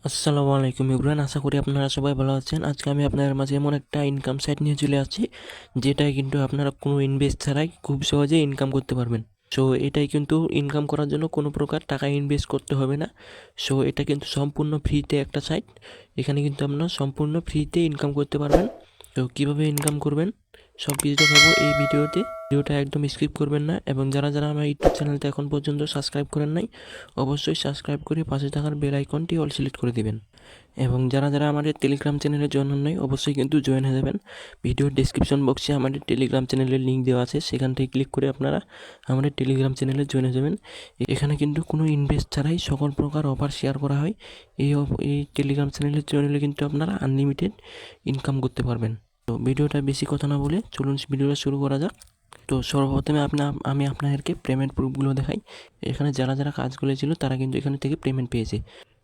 আসসালামু আলাইকুম ইব্রাহিম, আশা করি আপনারা সবাই ভালো আছেন। আজকে আমি আপনাদের মাঝে এমন একটা ইনকাম সাইট নিয়ে চলে আসছি, যেটাই কিন্তু আপনারা কোনো ইনভেস্ট ছাড়াই খুব সহজে ইনকাম করতে পারবেন। সো এটাই কিন্তু ইনকাম করার জন্য কোনো প্রকার টাকা ইনভেস্ট করতে হবে না। সো এটা কিন্তু সম্পূর্ণ ফ্রিতে একটা সাইট। এখানে কিন্তু আপনারা সম্পূর্ণ ফ্রিতে ইনকাম করতে পারবেন। তো কীভাবে ইনকাম করবেন সব কিছু দেখাবো এই ভিডিওতে। ভিডিওটা একদম স্কিপ করবেন না, এবং যারা যারা আমার ইউটিউব চ্যানেলটা এখন পর্যন্ত সাবস্ক্রাইব করেন নাই, অবশ্যই সাবস্ক্রাইব করে পাশে থাকার বেল আইকনটি অল সিলেক্ট করে দিবেন। এবং যারা যারা আমাদের টেলিগ্রাম চ্যানেলে জয়েন হন নাই, অবশ্যই কিন্তু জয়েন হয়ে যাবেন। ভিডিওর ডেসক্রিপশন বক্সে আমাদের টেলিগ্রাম চ্যানেলের লিঙ্ক দেওয়া আছে, সেখান থেকে ক্লিক করে আপনারা আমাদের টেলিগ্রাম চ্যানেলে জয়েন হয়ে যাবেন। এখানে কিন্তু কোনো ইনভেস্ট ছাড়াই সকল প্রকার অফার শেয়ার করা হয়। এই টেলিগ্রাম চ্যানেলে জয়েন হলে কিন্তু আপনারা আনলিমিটেড ইনকাম করতে পারবেন। তো ভিডিওটা বেশি কথা না বলে চলুন ভিডিওটা শুরু করা যাক। তো সর্বপ্রথমে আমি আপনাদেরকে পেমেন্ট প্রুফগুলো দেখাই। এখানে যারা যারা কাজ করেছিল তারা কিন্তু এখান থেকে পেমেন্ট পেয়েছে।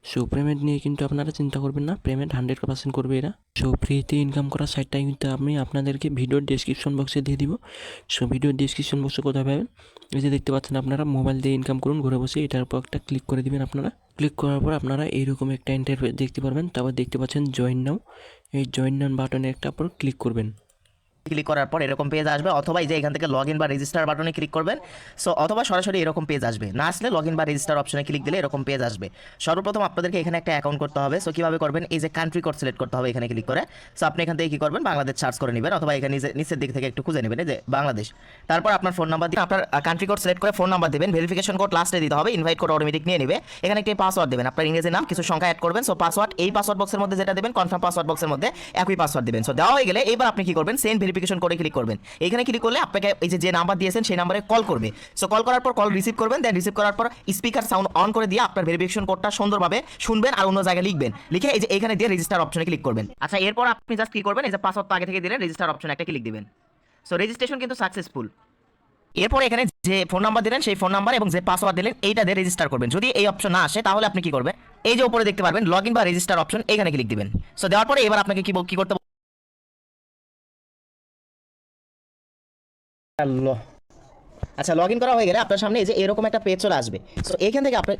সো পেমেন্ট নিয়ে কিন্তু আপনারা চিন্তা করবেন না, পেমেন্ট 100% করবে এরা। সো ফ্রিতে ইনকাম করার সাইটটাই কিন্তু আমি আপনাদেরকে ভিডিওর ডেসক্রিপশন বক্সে দিয়ে দিব। সো ভিডিওর ডেসক্রিপশন বক্সে কোথায় পাবেন, এই যে দেখতে পাচ্ছেন আপনারা মোবাইল দিয়ে ইনকাম করুন ঘরে বসে, এটার উপর একটা ক্লিক করে দিবেন। আপনারা ক্লিক করার পর আপনারা এইরকম একটা ইন্টারফেস দেখতে পারবেন। তারপর দেখতে পাচ্ছেন জয়েন নাও, এই জয়েন নাও বাটনে একটা পর ক্লিক করবেন। ক্লিক করার পর এরকম পেজ আসবে, অথবা এই যে এখান থেকে লগ ইন বা রেজিস্টার বাটনে ক্লিক করবেন। সো অথবা সরাসরি এরকম পেজ আসবে, না আসলে লগ ইন বা রেজিস্টার অপশনে ক্লিক দিলে এরকম পেজ আসবে। সর্বপ্রথম আপনাদেরকে এখানে একটা অ্যাকাউন্ট করতে হবে। সো কীভাবে করবেন, এই যে কান্ট্রি কোড সিলেক্ট করতে হবে এখানে ক্লিক করে। সো আপনি এখান থেকে কী করবেন, বাংলাদেশ সার্চ করে নেবেন, অথবা এখানে নিচের দিক থেকে একটু খুঁজে নেবেন এই যে বাংলাদেশ। তারপর আপনার ফোন নাম্বার দিয়ে আপনার কান্ট্রি কোড সিলেক্ট করে ফোন নাম্বার দেবেন, ভেরিফিকেশন কোড লাস্টে দিতে হবে, ইনভাইট কোড অটোমেটিক নিয়ে নেবে। এখানে একটি পাসওয়ার্ড দেবেন, আপনার ইংরেজি নাম কিছু সংখ্যা অ্যাড করবেন। সো পাসওয়ার্ড এই পাসওয়ার্ড বক্সের মধ্যে যেটা দেবেন, কনফার্ম পাসওয়ার্ড বক্সের মধ্যে একই পাসওয়ার্ড দেবেন। সো দেওয়া হয়ে গেলে এবার আপনি কী করবেন, সেন্ড ভেরিফিকেশন কোডে ক্লিক করবেন। এখানে ক্লিক করলে আপনাকে এই যে নাম্বার দিয়েছেন সেই নাম্বারে কল করবে। সো কল করার পর কল রিসিভ করবেন, দেন রিসিভ করার পর স্পিকার সাউন্ড অন করে দিয়ে আপনার ভেরিফিকেশন কোডটা সুন্দরভাবে শুনবেন আর অন্য জায়গায় লিখবেন, লিখে এই যে এখানে দিয়ে রেজিস্টার অপশনে ক্লিক করবেন। আচ্ছা, এরপর আপনি জাস্ট কি করবেন, এই যে পাসওয়ার্ড আগে থেকে দিলেন, রেজিস্টার অপশনে একটা ক্লিক দিবেন। সো রেজিস্ট্রেশন কিন্তু সাকসেসফুল। এরপর এখানে যে ফোন নাম্বার দিলেন সেই ফোন নাম্বার এবং যে পাসওয়ার্ড দিলেন এইটা দিয়ে রেজিস্টার করবেন। যদি এই অপশন না আসে তাহলে আপনি কি করবেন, এই যে উপরে দেখতে পারবেন লগ ইন বা রেজিস্টার অপশন, এখানে ক্লিক দিবেন। সো দেওয়ার পরে এবার আপনাকে কি করতে হবে। আচ্ছা, লগ ইন করা হয়ে গেলে আপনার সামনে এই যে এরকম একটা পেজ চলে আসবে। সো এখান থেকে আপনি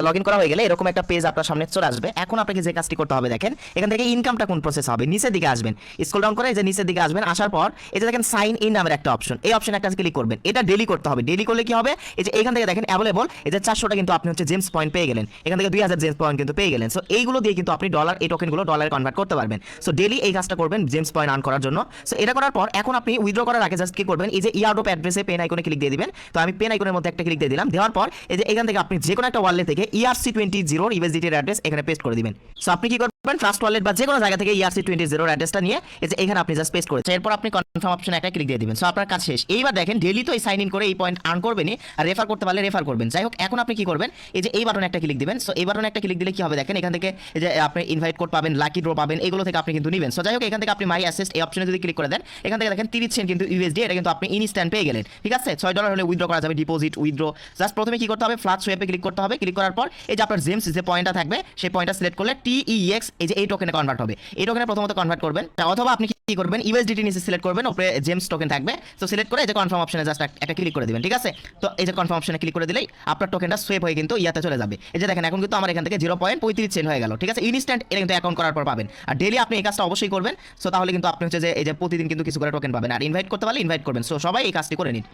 লগ ইন করা হয়ে গেলে এরকম একটা পেজ আপনার সামনে চলে আসবে। এখন আপনাকে যে কাজটি করতে হবে, দেখেন এখান থেকে ইনকামটা কোন প্রসেস হবে, নিচের দিকে আসবেন, স্ক্রল ডাউন করে এই যে নিচের দিকে আসবেন, আসার পর এই যে দেখেন সাইন ইন নামের একটা অপশন, এই অপশনে একটা ক্লিক করবেন। এটা ডেলি করতে হবে। ডেলি করলে কি হবে, এই যে এখান থেকে দেখেন অ্যাভেলেবল এই যে 400টা কিন্তু আপনি হচ্ছে জেমস পয়েন্ট পেয়ে গেলেন, এখান থেকে 2000 জেমস পয়েন্ট কিন্তু পেয়ে গেলেন। সো এইগুলো দিয়ে কিন্তু আপনি ডলার, এই টোকেনগুলো ডলারে কনভার্ট করতে পারবেন। সো ডেলি এই কাজটা করবেন জেমস পয়েন্ট আর্ন করার জন্য। সো এটা করার পর এখন আপনি উইথড্র করার আগে জাস্ট কি করবেন, এই যে ইয়ারড্রপ অ্যাড্রেসে পেন আইকনে ক্লিক দিয়ে দিবেন। তো আমি পেন আইকনের মধ্যে একটা ক্লিক দিয়ে দিলাম। দেওয়ার পর এই যে এখান থেকে আপনি যে কোনো একটা ওয়ালেট থেকে ERC20 ইউএসডিটি অ্যাড্রেস এখানে পেস্ট করে দিবেন। সো আপনি কি করবেন, ট্রাস্ট ওয়ালেট বা যে কোনো জায়গা থেকে ERC20 অ্যাড্রেসটা নিয়ে এই যে এখানে আপনি জাস্ট পেস্ট করে, এরপর আপনি কনফার্ম অপশনে একটা ক্লিক দিয়ে দিবেন। সো আপনার কাজ শেষ। এইবার দেখেন ডেলি তো এই সাইন ইন করে এই পয়েন্ট আর্ন করবেনই, আর রেফার করতে পারলে রেফার করবেন। যাই হোক, এখন আপনি কি করবেন, এই যে এই বাটনে একটা ক্লিক দিবেন। সো এই বাটনে একটা ক্লিক দিলে কি হবে, দেখেন এখান থেকে এই যে আপনি ইনভাইট কোড পাবেন, লাকি ড্র পাবেন, এগুলো থেকে আপনি কিন্তু নেবেন। সো যাই হোক, এখান থেকে আপনি মাই অ্যাসেস্ট এই অপশনে যদি ক্লিক করে দেন, এখান থেকে দেখেন 30 সেন্ট কিন্তু ইউএসডি, এটা কিন্তু আপনি ইনস্ট্যান্ট পেয়ে গেলেন। ঠিক আছে, $6 হলে উইথড্র করা যাবে, ডিপোজিট উইথড্র। জাস্ট প্রথমে কি করতে হবে, ফ্ল্যাট সোয়াপে ক্লিক করতে হবে। ক্লিক করার পর এই যে আপনার জেমস যে পয়েন্টটা থাকবে সেই পয়েন্টটা সিলেক্ট করলে TEX এই যে এই টোকেনে কনভার্ট হবে। এই টোকেনে প্রথমত কনভার্ট করবেন, অথবা আপনি কি করবেন, ইউএসডিটি নিচে সিলেক্ট করবেন, উপরে জেমস টোকেন থাকবে। তো সিলেক্ট করে এই যে কনফার্ম অপশনে জাস্ট একটা ক্লিক করে দিবেন। ঠিক আছে, তো এই যে কনফার্ম অপশনে ক্লিক করে দিলেই আপনার টোকেনটা সোয়েপ হয়ে কিন্তু ইয়াতে চলে যাবে। এই যে দেখেন এখন কিন্তু আমার এখান থেকে 0.35 সেন্ট হয়ে গেল। ঠিক আছে, ইনস্ট্যান্ট এটা কিন্তু অ্যাকাউন্ট করার পর পাবেন। আর ডেলি আপনি এই কাজটা অবশ্যই করবেন। সো তাহলে কিন্তু আপনি হচ্ছে যে এই যে প্রতিদিন কিন্তু কিছু করে টোকেন পাবেন। আর ইনভাইট করতে পারলে ইনভাইট করবেন। সো সবাই এই কাজটি করে নিন।